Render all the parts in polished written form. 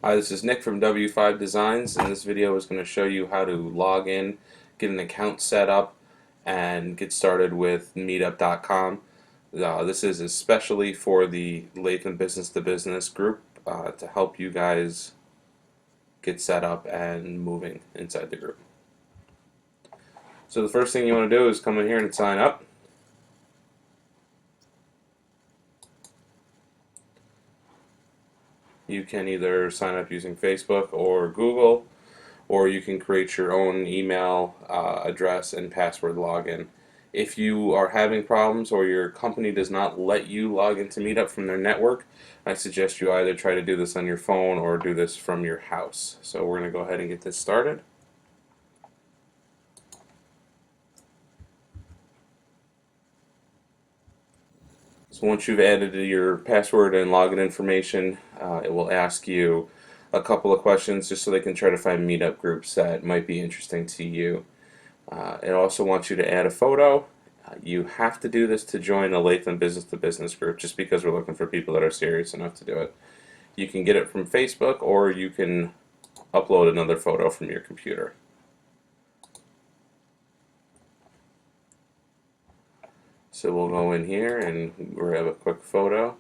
Hi, this is Nick from W5 Designs, and this video is going to show you how to log in, get an account set up, and get started with Meetup.com. This is especially for the Latham Business to Business group to help you guys get set up and moving inside the group. So the first thing you want to do is come in here and sign up. You can either sign up using Facebook or Google, or you can create your own email address and password login. If you are having problems or your company does not let you log into Meetup from their network, I suggest you either try to do this on your phone or do this from your house. So we're going to go ahead and get this started. So once you've added your password and login information, it will ask you a couple of questions just so they can try to find meetup groups that might be interesting to you. It also wants you to add a photo. You have to do this to join the Latham Business to Business group just because we're looking for people that are serious enough to do it. You can get it from Facebook or you can upload another photo from your computer. So we'll go in here and grab a quick photo.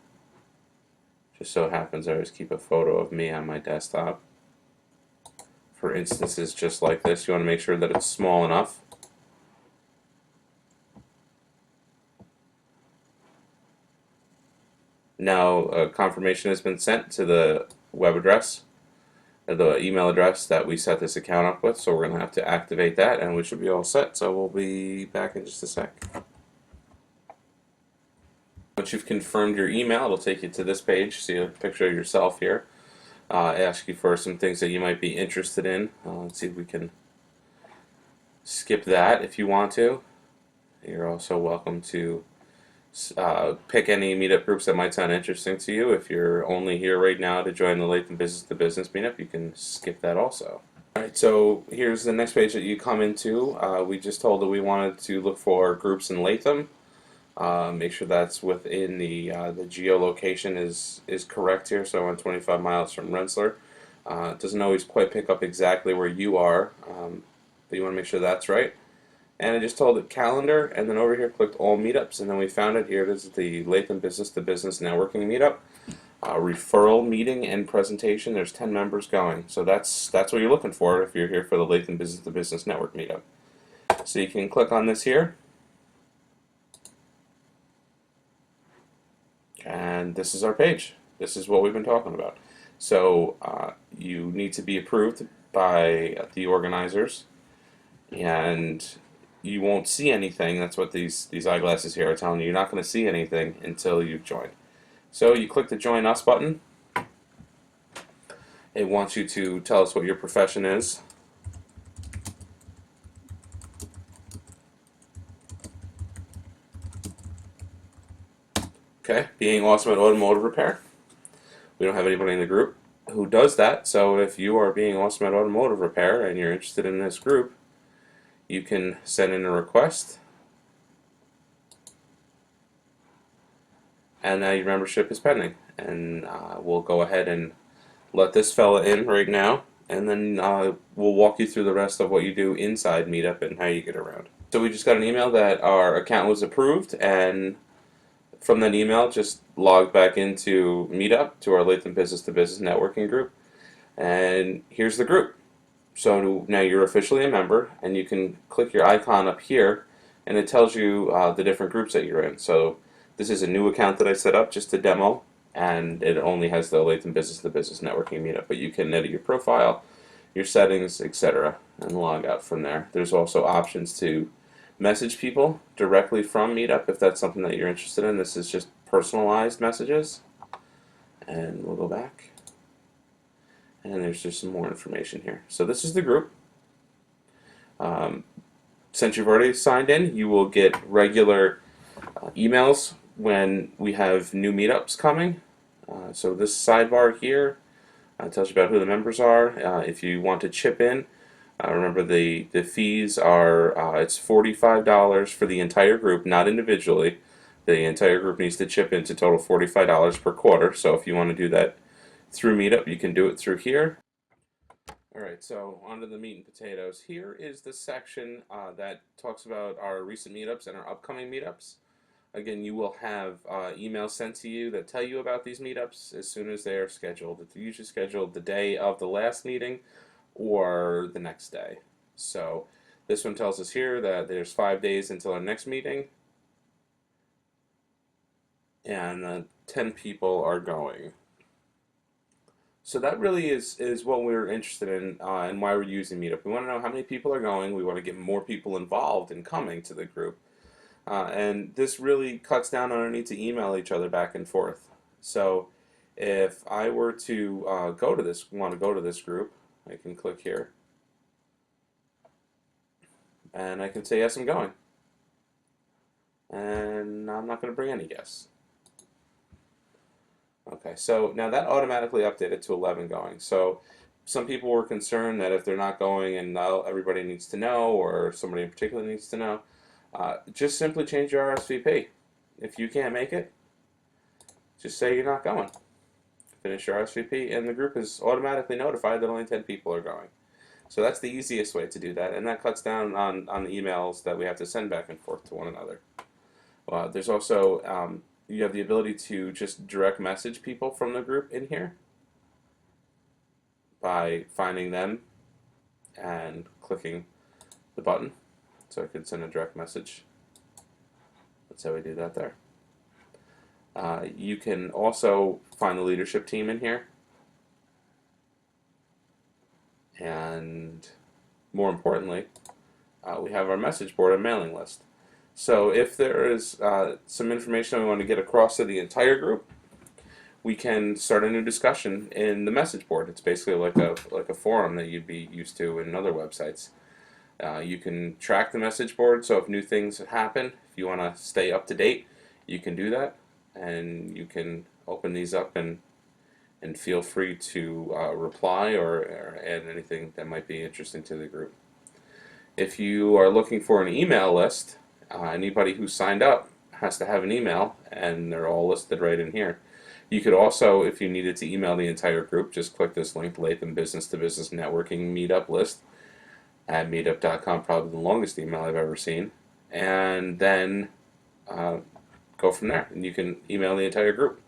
Just so happens I always keep a photo of me on my desktop. For instances just like this, you want to make sure that it's small enough. Now confirmation has been sent to the web address, the email address that we set this account up with, so we're going to have to activate that and we should be all set. So we'll be back in just a sec. Once you've confirmed your email, it'll take you to this page. See a picture of yourself here. Ask you for some things that you might be interested in. Let's see if we can skip that if you want to. You're also welcome to pick any meetup groups that might sound interesting to you. If you're only here right now to join the Latham Business to Business meetup, you can skip that also. Alright, so here's the next page that you come into. We just told that we wanted to look for groups in Latham. Make sure that's within the geolocation is correct here. So I'm 25 miles from Rensselaer. It doesn't always quite pick up exactly where you are, but you want to make sure that's right. And I just told it calendar, and then over here clicked all meetups, and then we found it here. It is the Latham Business to Business Networking Meetup. Referral meeting and presentation. There's 10 members going, so that's what you're looking for if you're here for the Latham Business to Business Network Meetup. So you can click on this here. And this is our page. This is what we've been talking about. So you need to be approved by the organizers, and you won't see anything. That's what these eyeglasses here are telling you. You're not going to see anything until you've joined. So you click the Join Us button. It wants you to tell us what your profession is. Okay, being awesome at automotive repair. We don't have anybody in the group who does that, so if you are being awesome at automotive repair and you're interested in this group, you can send in a request, and now your membership is pending. And we'll go ahead and let this fella in right now, and then we'll walk you through the rest of what you do inside Meetup and how you get around. So we just got an email that our account was approved, and from that email, just log back into Meetup, to our Latham Business to Business networking group, and here's the group. So now you're officially a member, and you can click your icon up here, and it tells you the different groups that you're in. So this is a new account that I set up just to demo, and it only has the Latham Business to Business networking Meetup, but you can edit your profile, your settings, etc., and log out from there. There's also options to message people directly from Meetup if that's something that you're interested in. This is just personalized messages. And we'll go back. And there's just some more information here. So this is the group. Since you've already signed in, you will get regular emails when we have new meetups coming. So this sidebar here tells you about who the members are. If you want to chip in, remember the fees are it's $45 for the entire group, not individually. The entire group needs to chip in to total $45 per quarter. So if you want to do that through Meetup. You can do it through here. All right, so on to the meat and potatoes. Here is the section that talks about our recent meetups and our upcoming meetups. Again, you will have emails sent to you that tell you about these meetups as soon as they are scheduled. They're usually scheduled the day of the last meeting or the next day. So this one tells us here that there's 5 days until our next meeting, and 10 people are going. So that really is what we're interested in and why we're using Meetup. We want to know how many people are going. We want to get more people involved in coming to the group. And this really cuts down on our need to email each other back and forth. So if I were to want to go to this group, I can click here. And I can say, yes, I'm going. And I'm not going to bring any guests. Okay, so now that automatically updated to 11 going. So some people were concerned that if they're not going and everybody needs to know, or somebody in particular needs to know, just simply change your RSVP. If you can't make it, just say you're not going. Finish your RSVP, and the group is automatically notified that only 10 people are going. So that's the easiest way to do that, and that cuts down on the emails that we have to send back and forth to one another. There's also you have the ability to just direct message people from the group in here by finding them and clicking the button. So I could send a direct message. That's how we do that there. You can also find the leadership team in here. And more importantly, we have our message board and mailing list. So if there is some information we want to get across to the entire group, we can start a new discussion in the message board. It's basically like a forum that you'd be used to in other websites. You can track the message board, so if new things happen, if you want to stay up to date, you can do that, and you can open these up and feel free to reply or add anything that might be interesting to the group. If you are looking for an email list, anybody who signed up has to have an email, and they're all listed right in here. You could also, if you needed to email the entire group, just click this link, Latham Business to Business Networking Meetup List at meetup.com, probably the longest email I've ever seen, and then go from there, and you can email the entire group.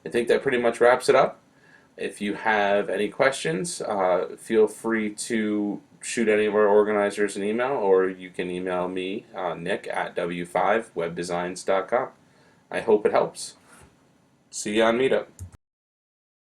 I think that pretty much wraps it up. If you have any questions, feel free to shoot any of our organizers an email, or you can email me, Nick at w5webdesigns.com. I hope it helps. See you on Meetup.